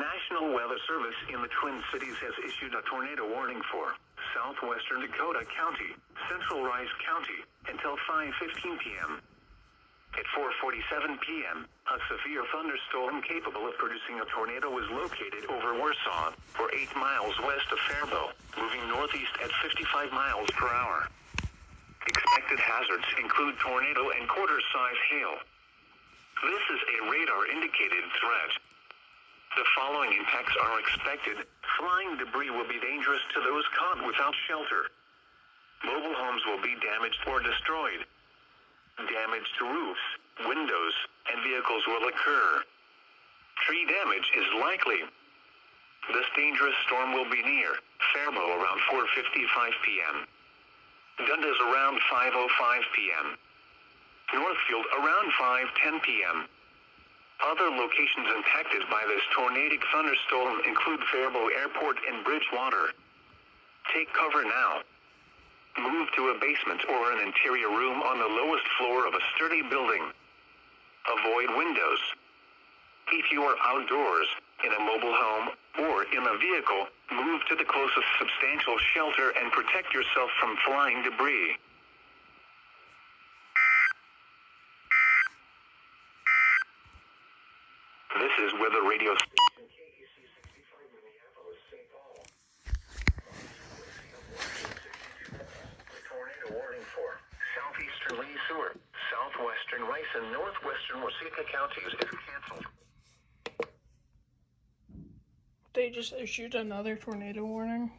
National Weather Service in the Twin Cities has issued a tornado warning for southwestern Dakota County, central Rice County, until 5:15 p.m. At 4:47 p.m., a severe thunderstorm capable of producing a tornado was located over Warsaw, or 8 miles west of Faribault, moving northeast at 55 miles per hour. Expected hazards include tornado and quarter-size hail. This is a radar-indicated threat. The following impacts are expected. Flying debris will be dangerous to those caught without shelter. Mobile homes will be damaged or destroyed. Damage to roofs, windows, and vehicles will occur. Tree damage is likely. This dangerous storm will be near Faribault around 4:55 p.m. Dundas around 5:05 p.m. Northfield around 5:10 p.m. Other locations impacted by this tornadic thunderstorm include Faribault Airport and Bridgewater. Take cover now. Move to a basement or an interior room on the lowest floor of a sturdy building. Avoid windows. If you are outdoors, in a mobile home, or in a vehicle, move to the closest substantial shelter and protect yourself from flying debris. This is Weather Radio Station KEC 65 Minneapolis, St. Paul. The tornado warning for southeastern Lee Seward, southwestern Rice, and northwestern Waseca counties is canceled. They just issued another tornado warning.